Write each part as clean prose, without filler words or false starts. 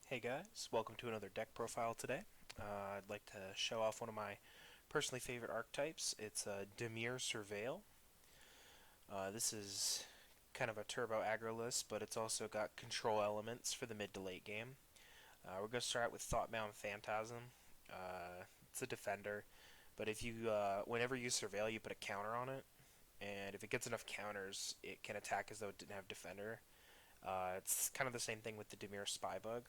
Hey guys, welcome to another deck profile today. I'd like to show off one of my personally favorite archetypes. It's Dimir Surveil. This is kind of a turbo aggro list, but it's also got control elements for the mid to late game. We're going to start out with Thoughtbound Phantasm. It's a defender, but if you, whenever you surveil, you put a counter on it, and if it gets enough counters, it can attack as though it didn't have defender. It's kind of the same thing with the Dimir Spybug.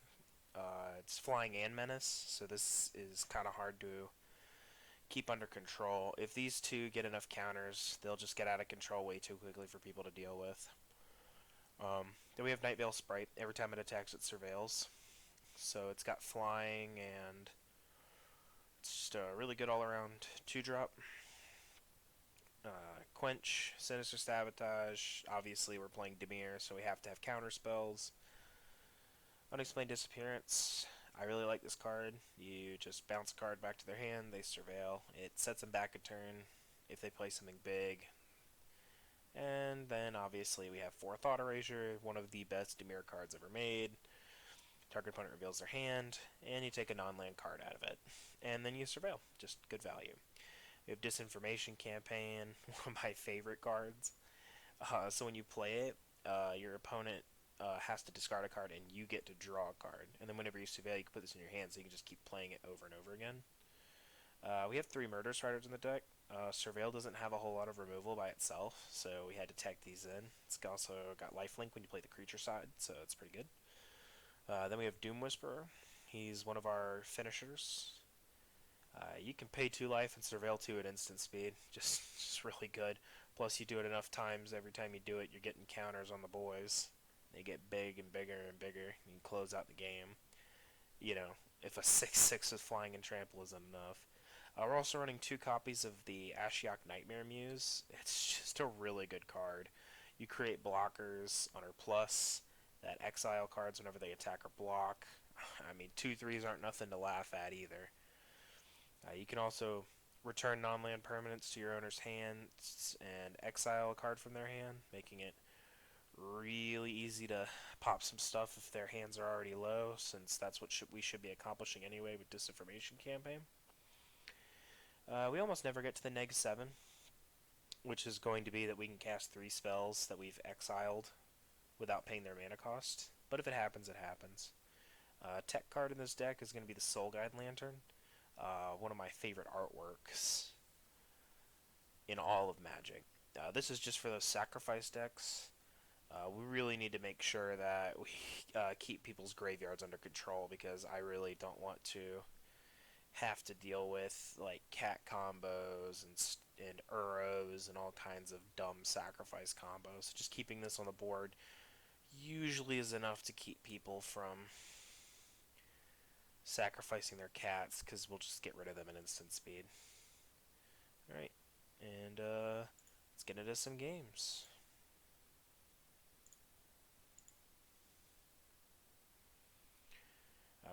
It's flying and menace, so this is kind of hard to keep under control. If these two get enough counters, they'll just get out of control way too quickly for people to deal with. Then we have Night Veil Sprite. Every time it attacks, it surveils. So it's got flying, and it's just a really good all-around 2-drop. Quench, Sinister Sabotage. Obviously, we're playing Dimir, so we have to have counter spells. Unexplained Disappearance. I really like this card. You just bounce a card back to their hand, they surveil. It sets them back a turn if they play something big. And then obviously we have Four Thought Erasure, one of the best Dimir cards ever made. Target opponent reveals their hand, and you take a non-land card out of it. And then you surveil. Just good value. We have Disinformation Campaign, one of my favorite cards. So when you play it, your opponent has to discard a card, and you get to draw a card. And then whenever you surveil, you can put this in your hand, so you can just keep playing it over and over again. We have 3 Murder Striders in the deck. Surveil doesn't have a whole lot of removal by itself, so we had to tech these in. It's also got lifelink when you play the creature side, so it's pretty good. Then we have Doom Whisperer. He's one of our finishers. You can pay 2 life and surveil 2 at instant speed. Just really good. Plus, you do it enough times. Every time you do it, you're getting counters on the boys. They get big and bigger and bigger. You can close out the game. You know, if a 6/6 with flying and trample isn't enough. We're also running 2 copies of the Ashiok Nightmare Muse. It's just a really good card. You create blockers on her plus that exile cards whenever they attack or block. I mean, 2/3s aren't nothing to laugh at either. You can also return non-land permanents to your owner's hands and exile a card from their hand, making it really easy to pop some stuff if their hands are already low, since that's what we should be accomplishing anyway with Disinformation Campaign. We almost never get to the -7, which is going to be that we can cast 3 spells that we've exiled without paying their mana cost. But if it happens, it happens. Tech card in this deck is going to be the Soul Guide Lantern, one of my favorite artworks in all of Magic. This is just for those sacrifice decks. We really need to make sure that we keep people's graveyards under control, because I really don't want to have to deal with like cat combos and Uros and all kinds of dumb sacrifice combos. So just keeping this on the board usually is enough to keep people from sacrificing their cats, because we'll just get rid of them in instant speed. Alright, and let's get into some games.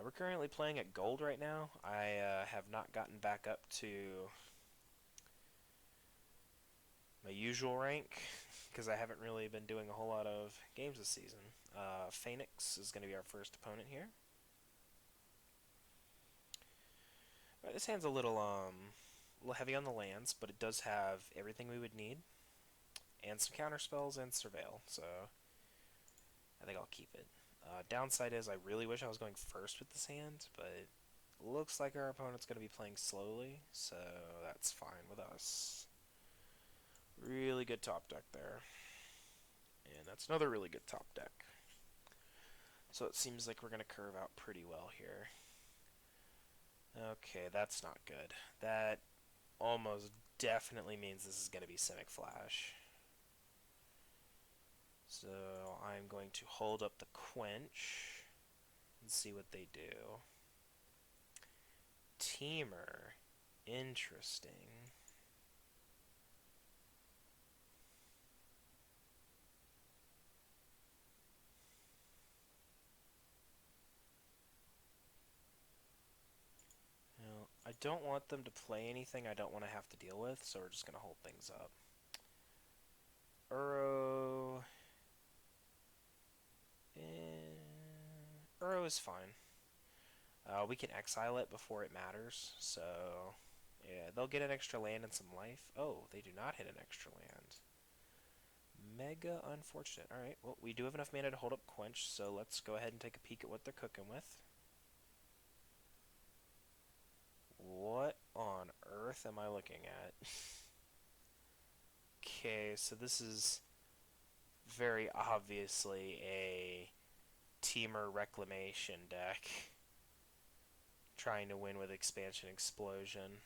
We're currently playing at gold right now. I have not gotten back up to my usual rank because I haven't really been doing a whole lot of games this season. Phoenix is going to be our first opponent here. This hand's a little heavy on the lands, but it does have everything we would need, and some counter spells and surveil, so I think I'll keep it. Downside is I really wish I was going first with this hand, but it looks like our opponent's going to be playing slowly, so that's fine with us. Really good top deck there. And that's another really good top deck. So it seems like we're going to curve out pretty well here. Okay, that's not good. That almost definitely means this is going to be Simic Flash. So I'm going to hold up the Quench and see what they do. Temur. Interesting. Now, I don't want them to play anything I don't want to have to deal with, so we're just going to hold things up. Uro is fine. We can exile it before it matters, so yeah, they'll get an extra land and some life. Oh, they do not hit an extra land. Mega unfortunate. Alright, well, we do have enough mana to hold up Quench, so let's go ahead and take a peek at what they're cooking with. What on earth am I looking at? Okay, so this is very obviously a Temur Reclamation deck. Trying to win with Expansion Explosion.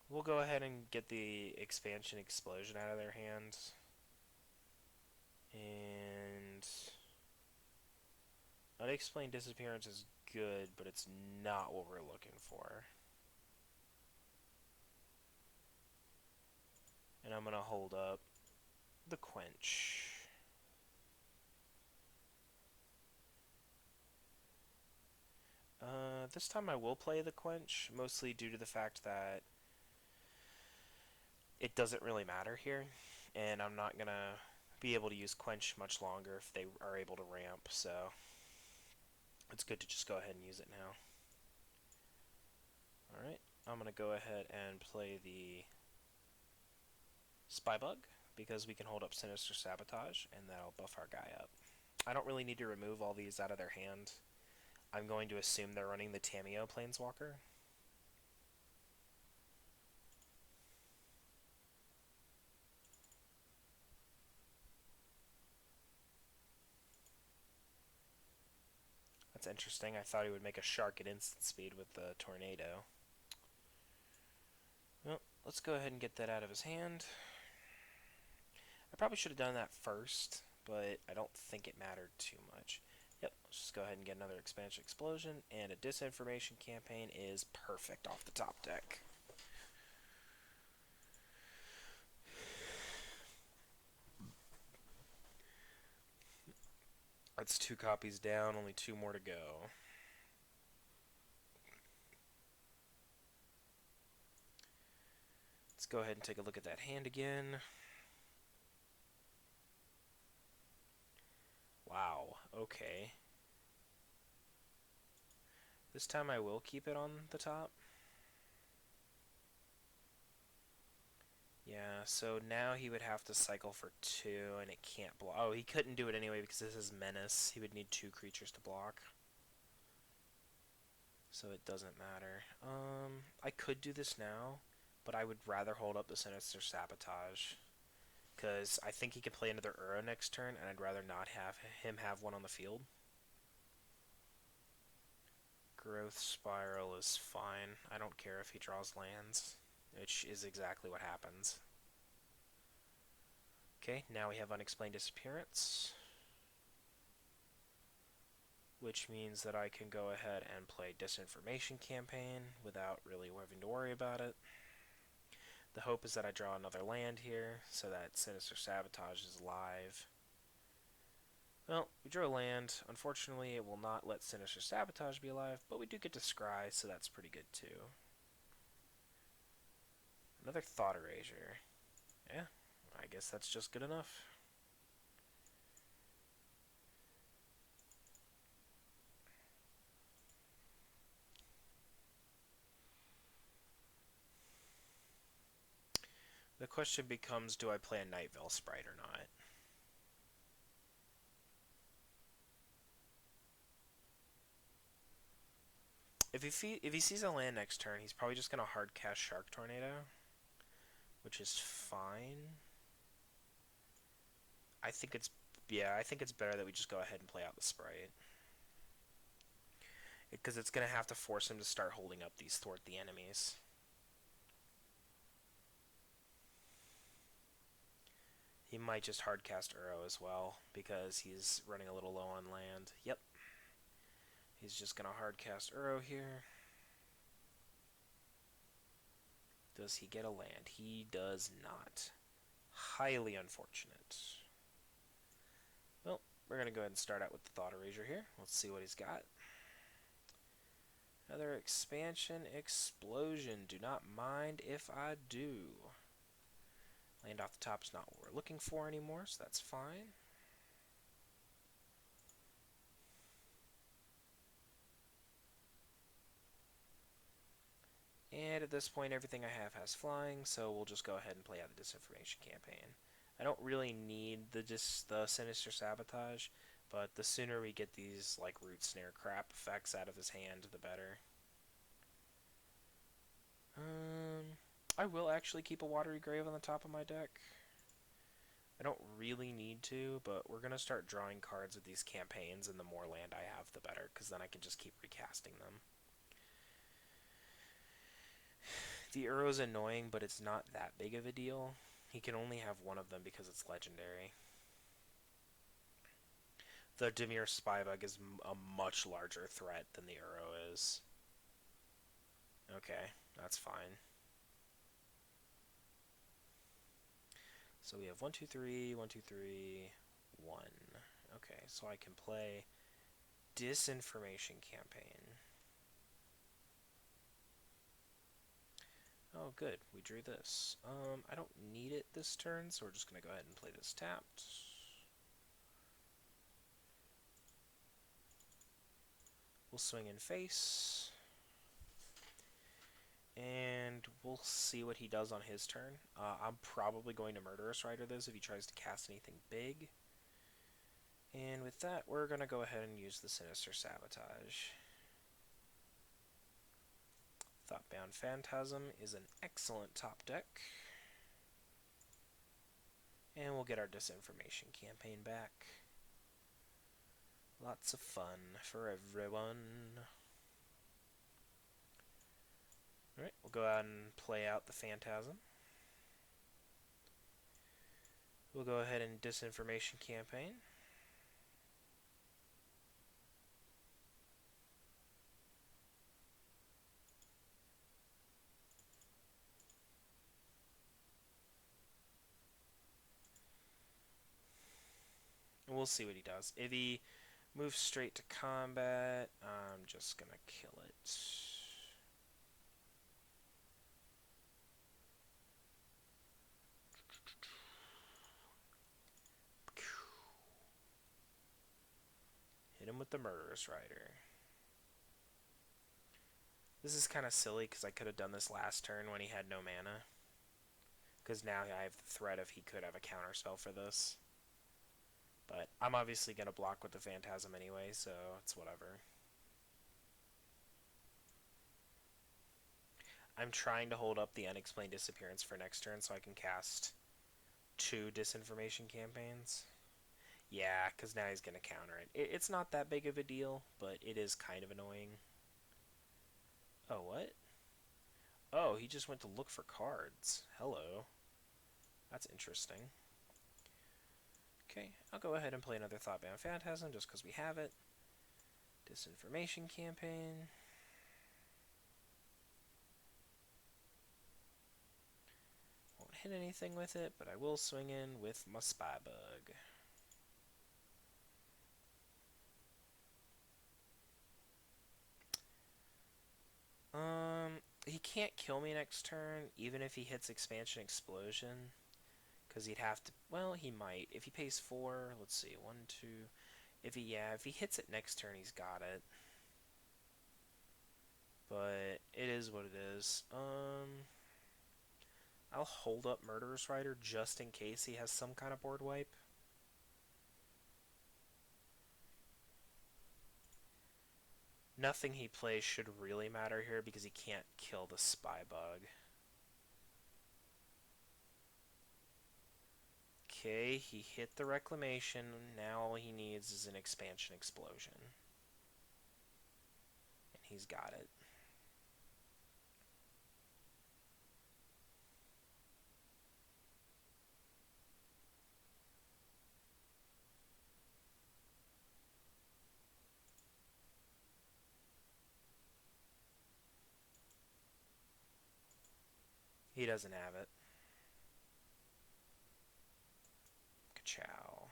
We'll go ahead and get the Expansion Explosion out of their hands. And Unexplained Disappearance is good, but it's not what we're looking for. And I'm going to hold up the Quench. This time I will play the Quench, mostly due to the fact that it doesn't really matter here, and I'm not going to be able to use Quench much longer if they are able to ramp, so it's good to just go ahead and use it now. Alright, I'm going to go ahead and play the Spybug, because we can hold up Sinister Sabotage, and that'll buff our guy up. I don't really need to remove all these out of their hand. I'm going to assume they're running the Tamiyo Planeswalker. That's interesting. I thought he would make a shark at instant speed with the Tornado. Well, let's go ahead and get that out of his hand. I probably should have done that first, but I don't think it mattered too much. Yep, let's just go ahead and get another Expansion Explosion, and a Disinformation Campaign is perfect off the top deck. That's 2 copies down, only 2 more to go. Let's go ahead and take a look at that hand again. Wow, okay. This time I will keep it on the top. Yeah, so now he would have to cycle for 2, and it can't block. Oh, he couldn't do it anyway because this is Menace. He would need 2 creatures to block. So it doesn't matter. I could do this now, but I would rather hold up the Sinister Sabotage. Because I think he could play another Uro next turn, and I'd rather not have him have one on the field. Growth Spiral is fine. I don't care if he draws lands, which is exactly what happens. Okay, now we have Unexplained Disappearance, which means that I can go ahead and play Disinformation Campaign without really having to worry about it. The hope is that I draw another land here, so that Sinister Sabotage is live. Well, we drew a land. Unfortunately, it will not let Sinister Sabotage be alive, but we do get to scry, so that's pretty good too. Another Thought Erasure. Yeah, I guess that's just good enough. The question becomes, do I play a Night Veil Sprite or not? If he sees a land next turn, he's probably just going to hard cast Shark Tornado, which is fine. I think it's better that we just go ahead and play out the Sprite. Because it's going to have to force him to start holding up these Thwart the Enemies. He might just hardcast Uro as well, because he's running a little low on land. Yep. He's just going to hardcast Uro here. Does he get a land? He does not. Highly unfortunate. Well, we're going to go ahead and start out with the Thought Erasure here. Let's see what he's got. Another Expansion Explosion. Do not mind if I do. Land off the top is not what we're looking for anymore, so that's fine. at this point, everything I have has flying, so we'll just go ahead and play out the Disinformation campaign. I don't really need the Sinister Sabotage, but the sooner we get these like Root Snare crap effects out of his hand, the better. I will actually keep a Watery Grave on the top of my deck. I don't really need to, but we're going to start drawing cards with these campaigns, and the more land I have, the better, because then I can just keep recasting them. The Uro's annoying, but it's not that big of a deal. He can only have one of them because it's legendary. The Dimir Spybug is a much larger threat than the Uro is. Okay, that's fine. So we have 1, 2, 3, 1, 2, 3, 1. Okay, so I can play Disinformation Campaign. Oh, good. We drew this. I don't need it this turn, so we're just going to go ahead and play this tapped. We'll swing in face. And we'll see what he does on his turn. I'm probably going to Murderous Rider this if he tries to cast anything big. And with that, we're going to go ahead and use the Sinister Sabotage. Thoughtbound Phantasm is an excellent top deck. And we'll get our Disinformation campaign back. Lots of fun for everyone. Alright, we'll go ahead and play out the Phantasm. We'll go ahead and Disinformation campaign. And we'll see what he does. If he moves straight to combat, I'm just gonna kill it. Hit him with the Murderous Rider. This is kind of silly because I could have done this last turn when he had no mana. Because now I have the threat of he could have a counterspell for this. But I'm obviously going to block with the Phantasm anyway, so it's whatever. I'm trying to hold up the Unexplained Disappearance for next turn so I can cast 2 Disinformation campaigns. Yeah, because now he's going to counter it. It's not that big of a deal, but it is kind of annoying. Oh, what? Oh, he just went to look for cards. Hello. That's interesting. Okay, I'll go ahead and play another Thoughtbound Phantasm just because we have it. Disinformation campaign. Won't hit anything with it, but I will swing in with my Spybug. He can't kill me next turn, even if he hits Expansion Explosion. Because he'd have to... Well, he might. If he pays 4, let's see, 1, 2... If he hits it next turn, he's got it. But it is what it is. I'll hold up Murderous Rider just in case he has some kind of board wipe. Nothing he plays should really matter here because he can't kill the Spybug. Okay, he hit the Reclamation. Now all he needs is an Expansion Explosion. And he's got it. He doesn't have it. Ka-chow.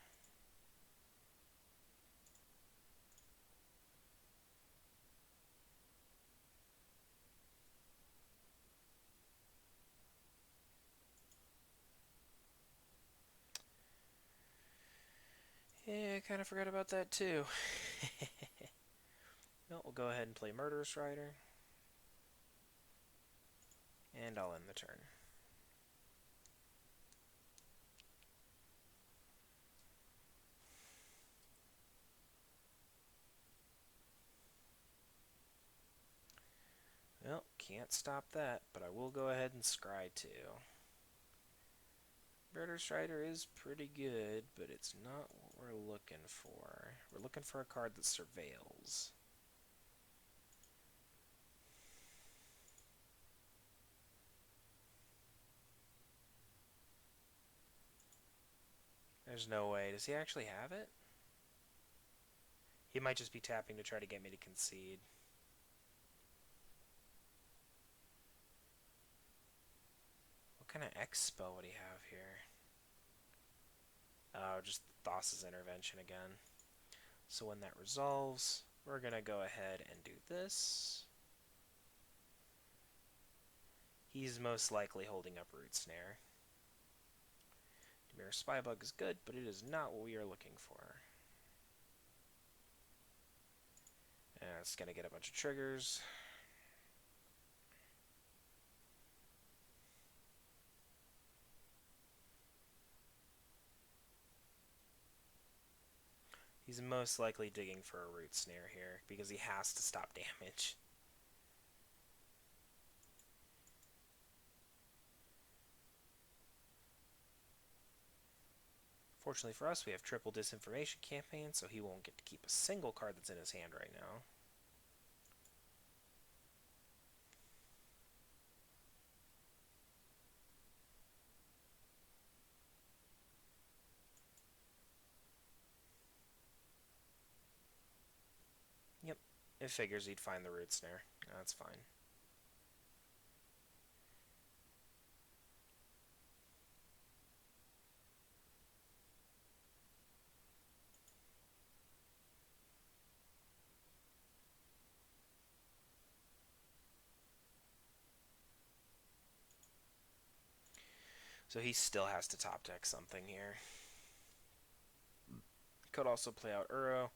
Yeah, I kind of forgot about that too. Well, we'll go ahead and play Murderous Rider. And I'll end the turn. Well, can't stop that, but I will go ahead and scry too. Murder Strider is pretty good, but it's not what we're looking for. We're looking for a card that surveils. There's no way. Does he actually have it? He might just be tapping to try to get me to concede. What kind of X spell would he have here? Oh, just Thassa's Intervention again. So when that resolves, we're going to go ahead and do this. He's most likely holding up Root Snare. Dimir Spybug is good, but it is not what we are looking for. And it's going to get a bunch of triggers. He's most likely digging for a Root Snare here, because he has to stop damage. Fortunately for us, we have triple Disinformation Campaign, so he won't get to keep a single card that's in his hand right now. Yep, it figures he'd find the Root Snare. That's fine. So he still has to top deck something here. Could also play out Uro.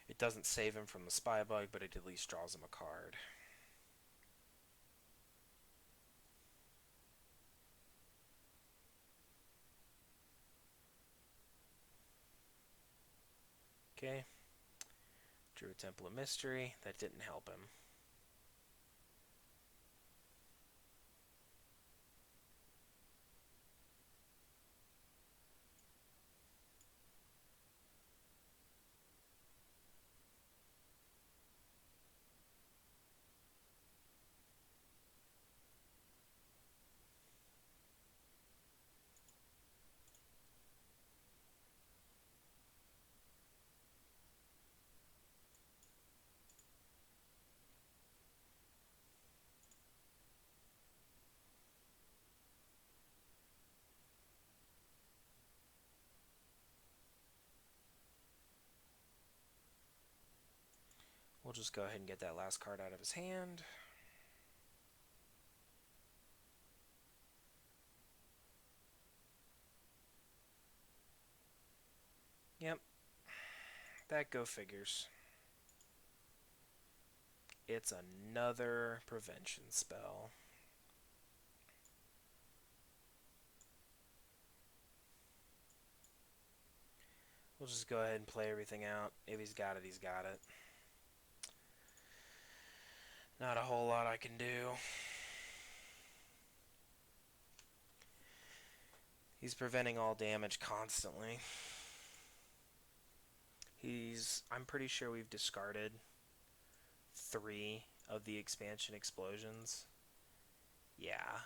It doesn't save him from the Spybug, but it at least draws him a card. Okay. Drew a Temple of Mystery. That didn't help him. We'll just go ahead and get that last card out of his hand. Yep. That go figures. It's another prevention spell. We'll just go ahead and play everything out. If he's got it, he's got it. Not a whole lot I can do. He's preventing all damage constantly. I'm pretty sure we've discarded 3 of the expansion explosions. Yeah,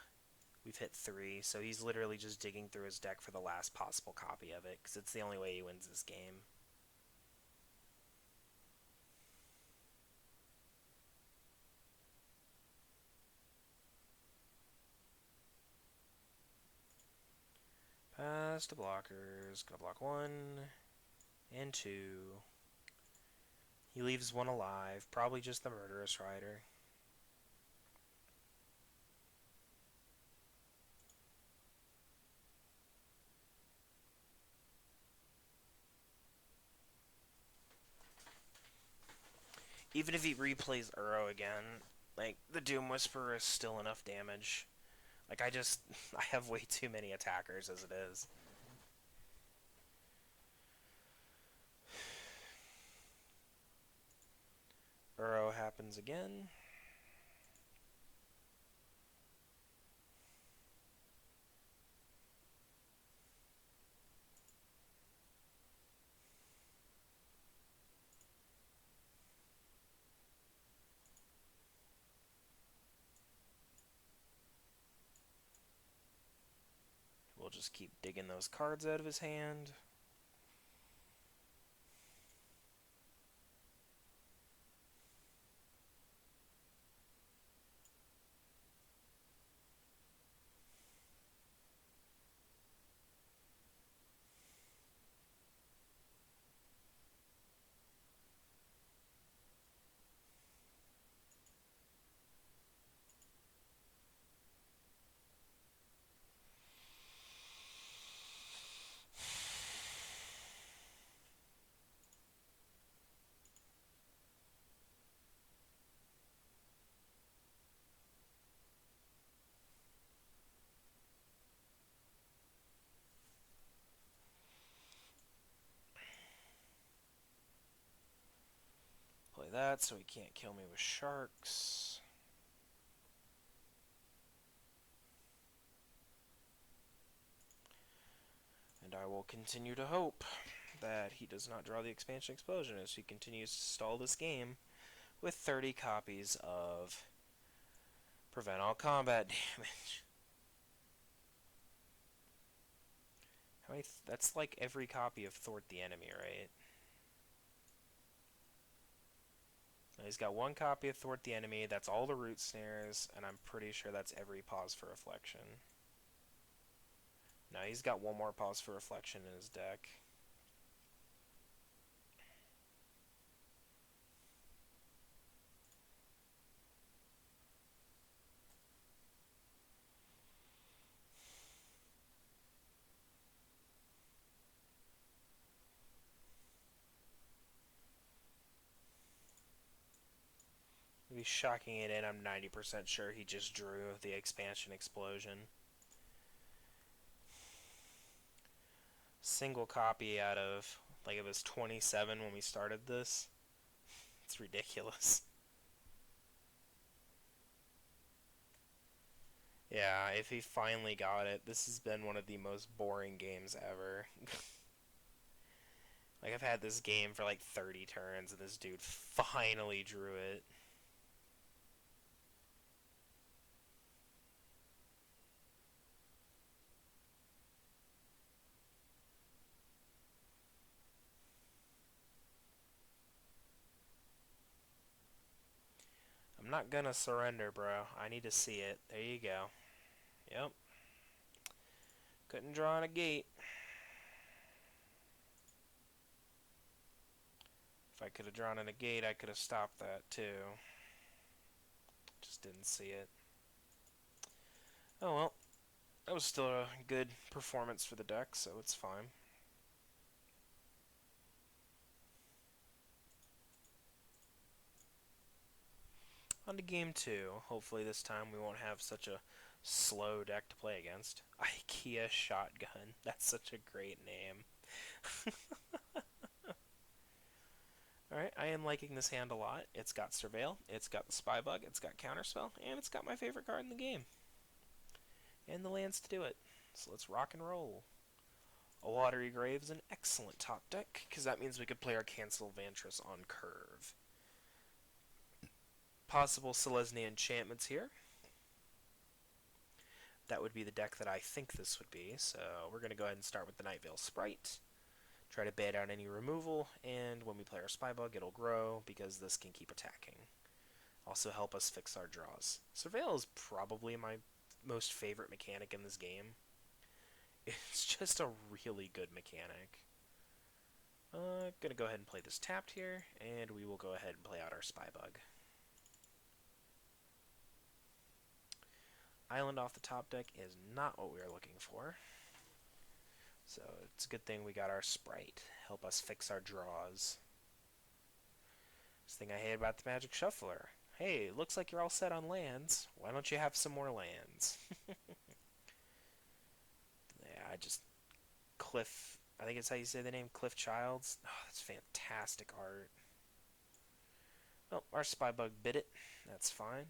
we've hit 3, so he's literally just digging through his deck for the last possible copy of it, because it's the only way he wins this game. Pass to blockers. Gonna block 1 and 2. He leaves 1 alive, probably just the Murderous Rider. Even if he replays Uro again, like, the Doom Whisperer is still enough damage Like, I just, I have way too many attackers as it is. Uro happens again. We'll just keep digging those cards out of his hand. Play that so he can't kill me with sharks. And I will continue to hope that he does not draw the expansion explosion as he continues to stall this game with 30 copies of Prevent All Combat Damage. That's like every copy of Thwart the Enemy, right? He's got one copy of Thwart the Enemy, that's all the root snares, and I'm pretty sure that's every Pause for Reflection. No, he's got one more Pause for Reflection in his deck. If he's shocking it in, I'm 90% sure he just drew the expansion explosion. Single copy out of, like, it was 27 when we started this. It's ridiculous. Yeah, if he finally got it, this has been one of the most boring games ever. Like, I've had this game for like 30 turns, and this dude finally drew it. I'm not gonna surrender, bro. I need to see it. There you go. Yep. Couldn't draw on a gate. If I could have drawn in a gate, I could have stopped that too. Just didn't see it. Oh well. That was still a good performance for the deck, so it's fine. On to game 2. Hopefully this time we won't have such a slow deck to play against. IKEA Shotgun. That's such a great name. Alright, I am liking this hand a lot. It's got Surveil, it's got the Spybug, it's got Counterspell, and it's got my favorite card in the game. And the lands to do it. So let's rock and roll. A Watery Grave is an excellent top deck, because that means we could play our Cancel Vantress on curve. Possible Selesnya enchantments here. That would be the deck that I think this would be, so we're going to go ahead and start with the Nightveil Sprite. Try to bait out any removal, and when we play our Spybug, it'll grow, because this can keep attacking. Also help us fix our draws. Surveil is probably my most favorite mechanic in this game. It's just a really good mechanic. Gonna go ahead and play this tapped here, and we will go ahead and play out our Spybug. Island off the top deck is not what we are looking for. So it's a good thing we got our Sprite. Help us fix our draws. This thing I hate about the Magic Shuffler. Hey, looks like you're all set on lands. Why don't you have some more lands? Yeah, I just Cliff. I think it's how you say the name, Cliff Childs. Oh, that's fantastic art. Well, our Spybug bit it. That's fine.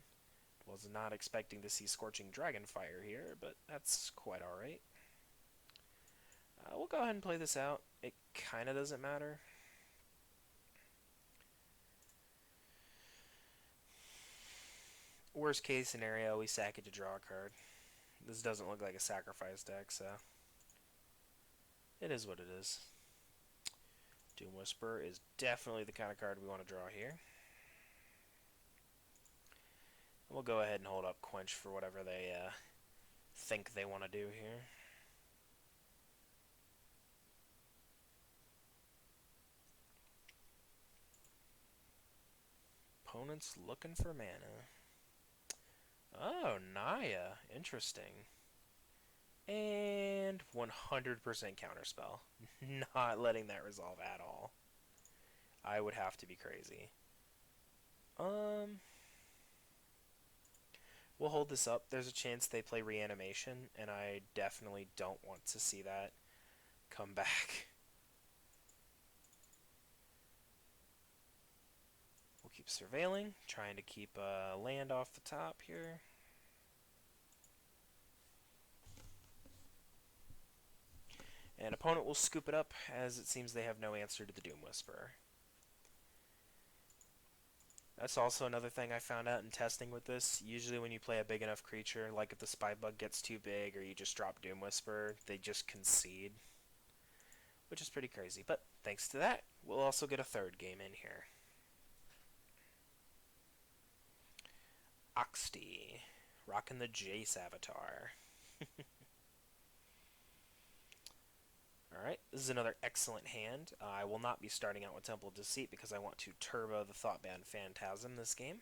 Was not expecting to see Scorching Dragonfire here, but that's quite alright. We'll go ahead and play this out. It kind of doesn't matter. Worst case scenario, we sack it to draw a card. This doesn't look like a sacrifice deck, so it is what it is. Doom Whisperer is definitely the kind of card we want to draw here. We'll go ahead and hold up Quench for whatever they think they want to do here. Opponent's looking for mana. Oh, Naya. Interesting. And 100% counterspell. Not letting that resolve at all. I would have to be crazy. We'll hold this up. There's a chance they play Reanimation, and I definitely don't want to see that come back. We'll keep surveilling, trying to keep land off the top here. And opponent will scoop it up, as it seems they have no answer to the Doom Whisperer. That's also another thing I found out in testing with this. Usually when you play a big enough creature, like if the Spybug gets too big or you just drop Doom Whisperer, they just concede. Which is pretty crazy. But thanks to that, we'll also get a third game in here. Oxty, rocking the Jace avatar. Alright, this is another excellent hand. I will not be starting out with Temple of Deceit because I want to turbo the Thoughtbound Phantasm this game.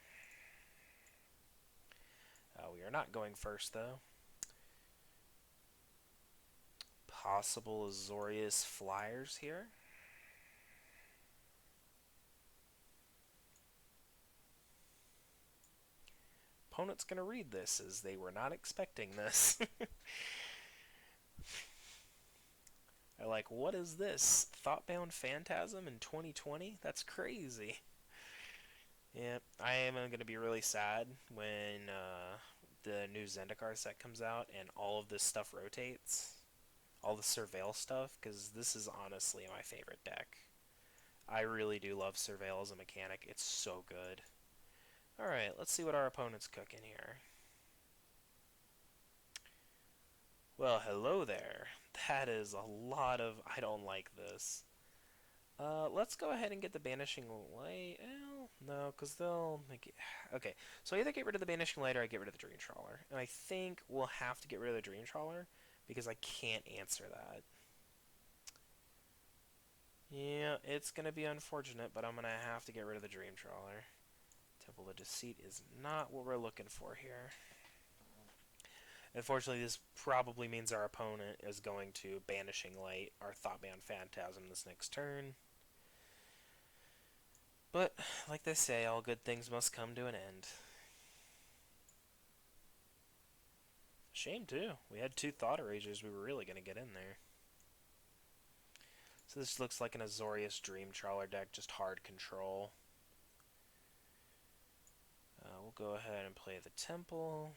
We are not going first, though. Possible Azorius Flyers here. Opponent's going to read this as they were not expecting this. They're like, what is this? Thoughtbound Phantasm in 2020? That's crazy. Yeah, I am going to be really sad when the new Zendikar set comes out and all of this stuff rotates. All the Surveil stuff, because this is honestly my favorite deck. I really do love Surveil as a mechanic. It's so good. Alright, let's see what our opponent's cooking here. Well, hello there. That is a lot of I don't like this. Let's go ahead and get the Banishing Light. Well, no, because they'll make it... Okay, so I either get rid of the Banishing Light or I get rid of the Dream Trawler. And I think we'll have to get rid of the Dream Trawler because I can't answer that. Yeah, it's going to be unfortunate, but I'm going to have to get rid of the Dream Trawler. Temple of Deceit is not what we're looking for here. Unfortunately, this probably means our opponent is going to Banishing Light our Thoughtbound Phantasm this next turn. But, like they say, all good things must come to an end. Shame, too. We had two Thought Erasers we were really going to get in there. So this looks like an Azorius Dream Trawler deck, just hard control. We'll go ahead and play the Temple.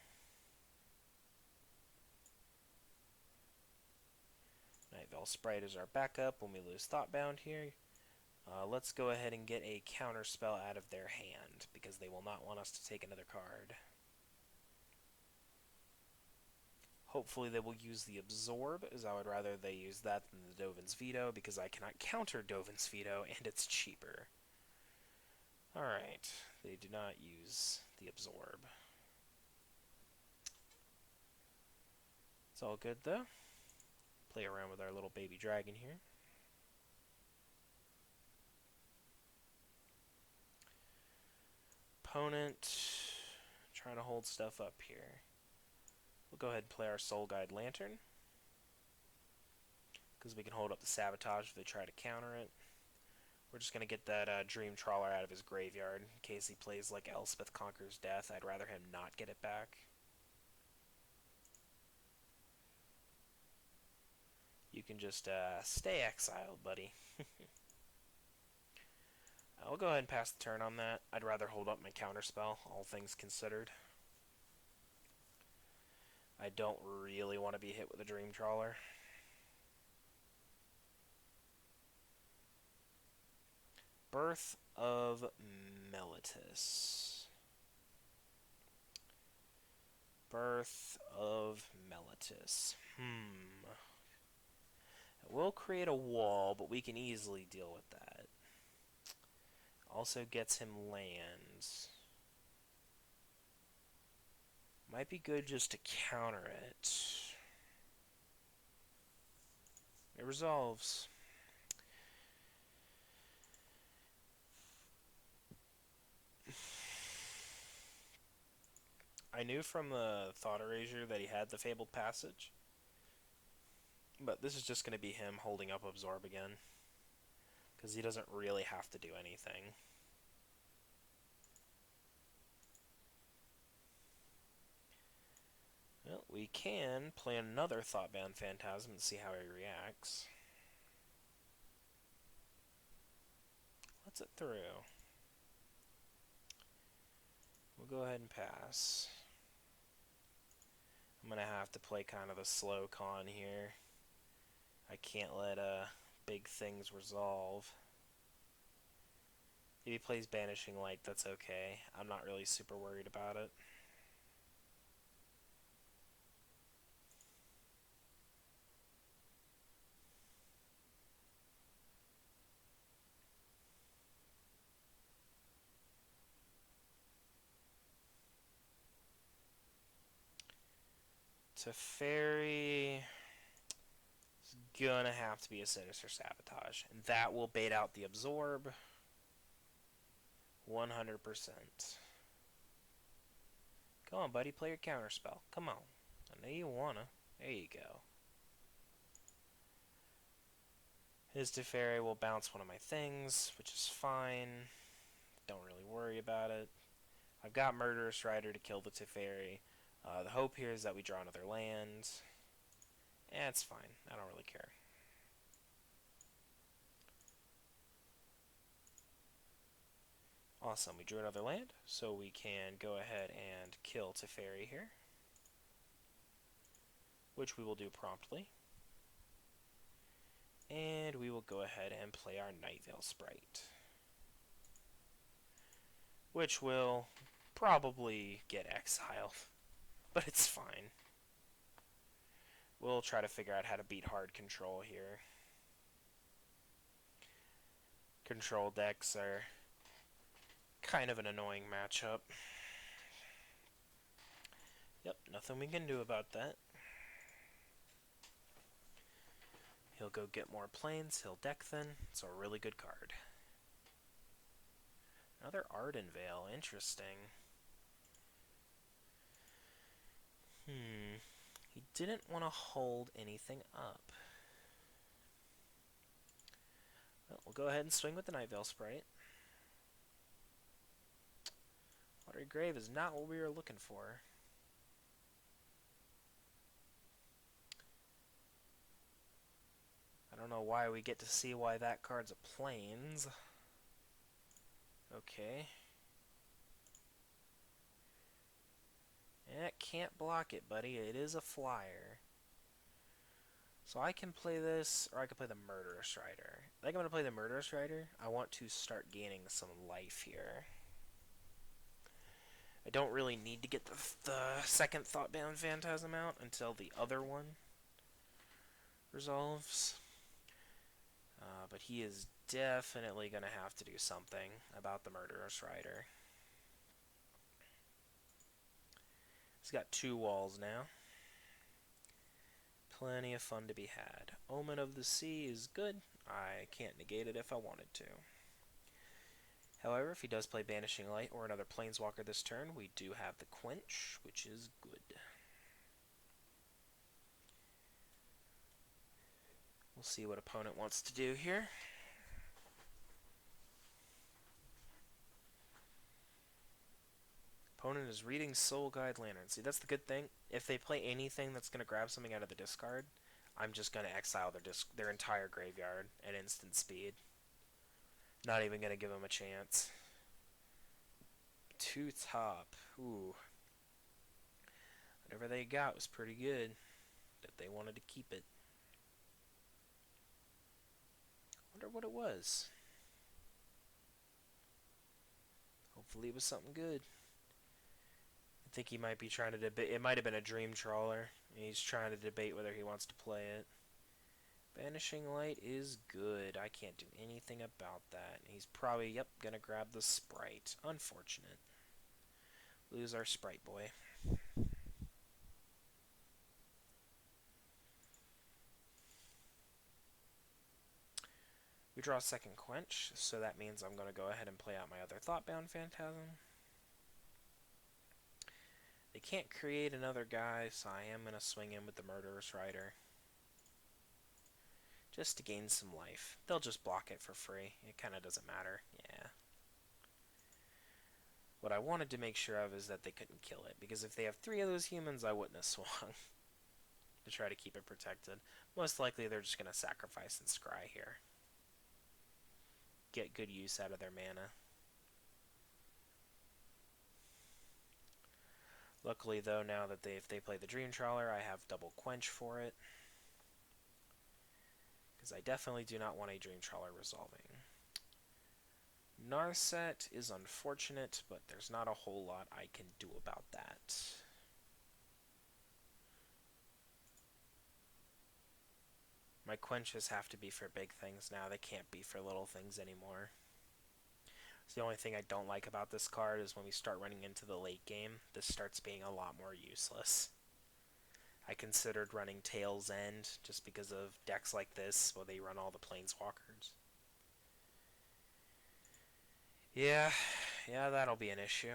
Nightveil Sprite is our backup when we lose Thoughtbound here. Let's go ahead and get a counter spell out of their hand, because they will not want us to take another card. Hopefully they will use the Absorb, as I would rather they use that than the Dovin's Veto, because I cannot counter Dovin's Veto, and it's cheaper. Alright, they do not use the Absorb. It's all good, though. Play around with our little baby dragon here. Opponent trying to hold stuff up here. We'll go ahead and play our Soul Guide Lantern, because we can hold up the Sabotage if they try to counter it. We're just going to get that Dream Trawler out of his graveyard in case he plays like Elspeth Conquers Death. I'd rather him not get it back. You can just stay exiled, buddy. I'll go ahead and pass the turn on that. I'd rather hold up my counterspell, all things considered. I don't really want to be hit with a Dream Trawler. Birth of Meletis. Birth of Meletis. It will create a wall, but we can easily deal with that. Also gets him lands. Might be good just to counter it. It resolves. I knew from the Thought Erasure that he had the Fabled Passage, but this is just going to be him holding up Absorb again, because he doesn't really have to do anything. Well, we can play another Thoughtbound Phantasm and see how he reacts. Let's it through. We'll go ahead and pass. I'm going to have to play kind of a slow con here. I can't let big things resolve. If he plays Banishing Light, that's okay. I'm not really super worried about it. Teferi is gonna have to be a Sinister Sabotage, and that will bait out the Absorb 100%. Come on, buddy, play your counterspell. Come on. I know you wanna. There you go. His Teferi will bounce one of my things, which is fine. Don't really worry about it. I've got Murderous Rider to kill the Teferi. The hope here is that we draw another land. It's fine. I don't really care. Awesome. We drew another land, so we can go ahead and kill Teferi here, which we will do promptly. And we will go ahead and play our Nightveil Sprite, which will probably get exiled, but it's fine. We'll try to figure out how to beat hard control here. Control decks are kind of an annoying matchup. Yep, nothing we can do about that. He'll go get more planes, he'll deck then. It's a really good card. Another Ardenvale, interesting. He didn't want to hold anything up. Well, we'll go ahead and swing with the Nightveil Sprite. Watery Grave is not what we were looking for. I don't know why we get to see why that card's a plains. Okay. It can't block it, buddy. It is a flyer. So I can play this, or I can play the Murderous Rider. I think I'm going to play the Murderous Rider. I want to start gaining some life here. I don't really need to get the second Thoughtbound Phantasm out until the other one resolves. But he is definitely going to have to do something about the Murderous Rider. He's got 2 walls now. Plenty of fun to be had. Omen of the Sea is good. I can't negate it if I wanted to. However, if he does play Banishing Light or another Planeswalker this turn, we do have the Quench, which is good. We'll see what opponent wants to do here. Opponent is reading Soul Guide Lantern. See, that's the good thing. If they play anything that's going to grab something out of the discard, I'm just going to exile their entire graveyard at instant speed. Not even going to give them a chance. 2 top. Ooh. Whatever they got was pretty good. That they wanted to keep it. Wonder what it was. Hopefully it was something good. I think he might be trying to debate. It might have been a Dream Trawler. He's trying to debate whether he wants to play it. Banishing Light is good. I can't do anything about that. He's probably, yep, gonna grab the Sprite. Unfortunate. Lose our Sprite boy. We draw a second Quench, so that means I'm gonna go ahead and play out my other Thoughtbound Phantasm. They can't create another guy, so I am gonna swing in with the Murderous Rider. Just to gain some life. They'll just block it for free. It kind of doesn't matter. Yeah. What I wanted to make sure of is that they couldn't kill it, because if they have 3 of those humans, I wouldn't have swung to try to keep it protected. Most likely they're just going to sacrifice and scry here. Get good use out of their mana. Luckily, though, now that if they play the Dream Trawler, I have double Quench for it. Because I definitely do not want a Dream Trawler resolving. Narset is unfortunate, but there's not a whole lot I can do about that. My Quenches have to be for big things now. They can't be for little things anymore. So the only thing I don't like about this card is when we start running into the late game, this starts being a lot more useless. I considered running Tail's End just because of decks like this where they run all the Planeswalkers. Yeah, that'll be an issue.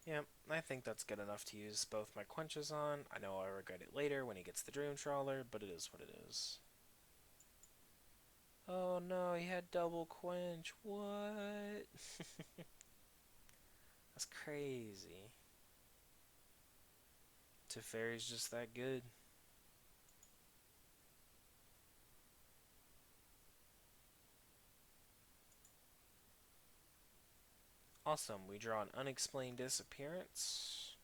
Yeah, I think that's good enough to use both my Quenches on. I know I'll regret it later when he gets the Dream Trawler, but it is what it is. Oh no, he had double Quench. What? That's crazy. Teferi's just that good. Awesome, we draw an Unexplained Disappearance,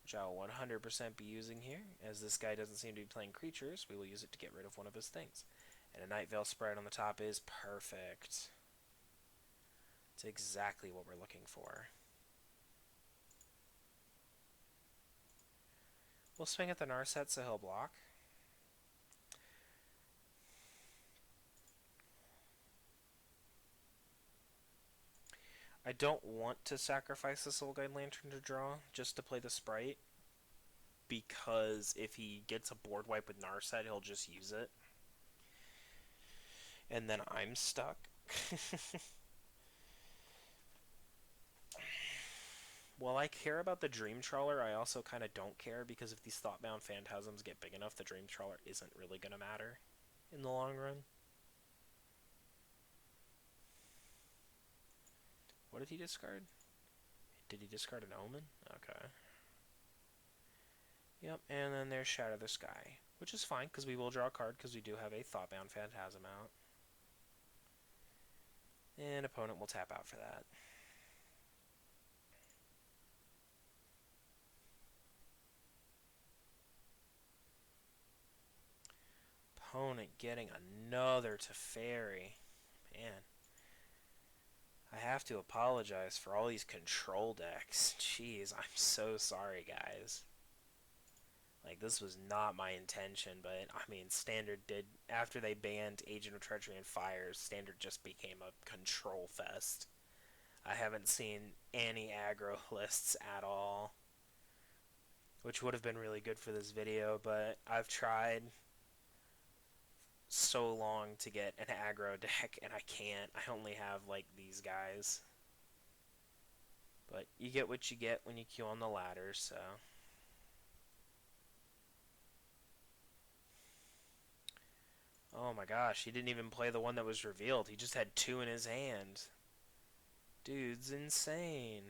which I will 100% be using here. As this guy doesn't seem to be playing creatures, we will use it to get rid of one of his things. And a Night Veil Sprite on the top is perfect. It's exactly what we're looking for. We'll swing at the Narset so he'll block. I don't want to sacrifice the Soul Guide Lantern to draw just to play the Sprite, because if he gets a board wipe with Narset, he'll just use it. And then I'm stuck. While I care about the Dream Trawler, I also kind of don't care, because if these Thoughtbound Phantasms get big enough, the Dream Trawler isn't really going to matter in the long run. What did he discard? Did he discard an Omen? Okay. Yep, and then there's Shatter the Sky, which is fine, because we will draw a card, because we do have a Thoughtbound Phantasm out. And opponent will tap out for that. Opponent getting another Teferi. Man. I have to apologize for all these control decks. Jeez, I'm so sorry, guys. Like, this was not my intention, but, I mean, Standard did... After they banned Agent of Treachery and Fires, Standard just became a control fest. I haven't seen any aggro lists at all. which would have been really good for this video, but I've tried so long to get an aggro deck, and I can't. I only have, like, these guys. But you get what you get when you queue on the ladder, so... Oh my gosh, he didn't even play the one that was revealed. He just had 2 in his hand. Dude's insane.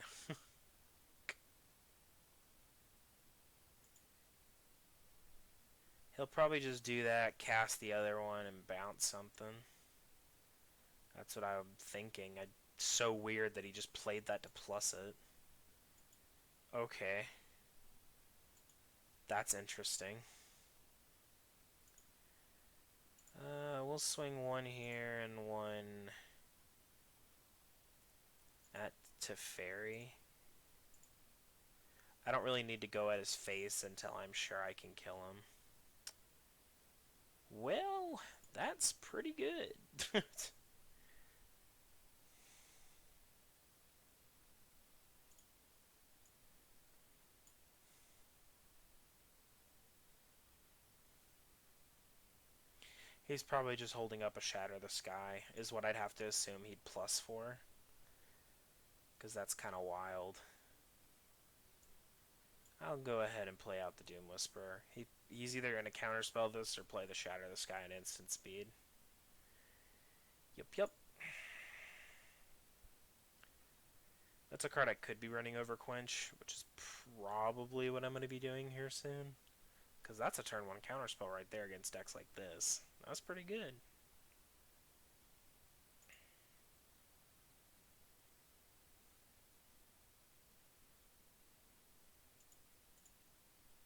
He'll probably just do that, cast the other one, and bounce something. That's what I'm thinking. It's so weird that he just played that to plus it. Okay. That's interesting. We'll swing one here and one at Teferi. I don't really need to go at his face until I'm sure I can kill him. Well, that's pretty good. He's probably just holding up a Shatter the Sky, is what I'd have to assume he'd plus for. Because that's kind of wild. I'll go ahead and play out the Doom Whisperer. He's either going to counterspell this or play the Shatter the Sky at instant speed. Yep. That's a card I could be running over Quench, which is probably what I'm going to be doing here soon. Because that's a turn 1 counterspell right there against decks like this. That's pretty good.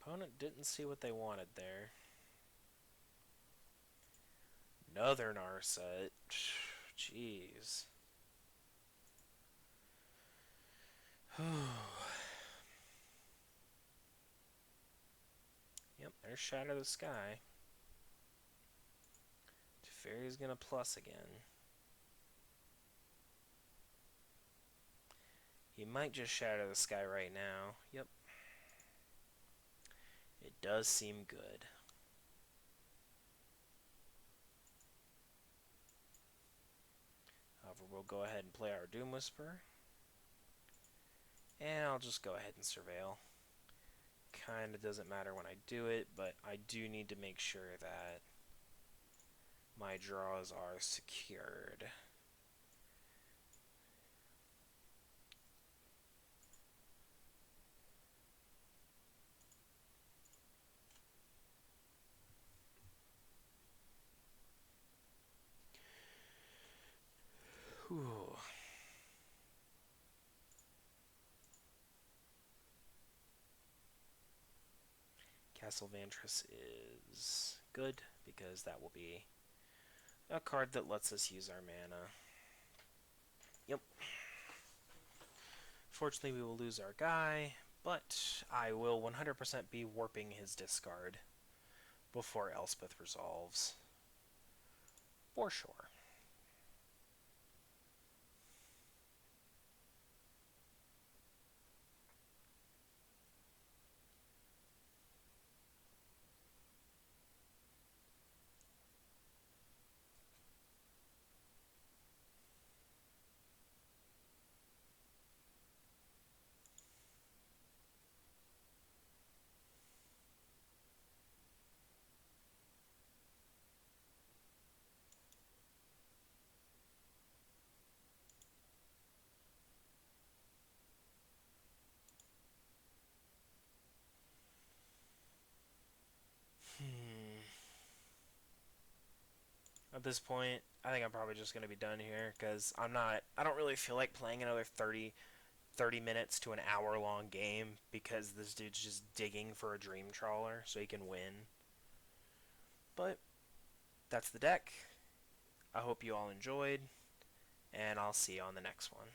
Opponent didn't see what they wanted there. Another Narset. Jeez. Yep, there's Shatter the Sky. Teferi's gonna plus again. He might just Shatter the Sky right now. Yep. It does seem good. However, we'll go ahead and play our Doom Whisperer. And I'll just go ahead and Surveil. Kinda doesn't matter when I do it, but I do need to make sure that my draws are secured. Whew. Castle Vantress is good because that will be a card that lets us use our mana. Yep. Fortunately, we will lose our guy, but I will 100% be warping his discard before Elspeth resolves. For sure. At this point, I think I'm probably just going to be done here because I don't really feel like playing another 30 minutes to an hour long game because this dude's just digging for a Dream Trawler so he can win. But that's the deck. I hope you all enjoyed, and I'll see you on the next one.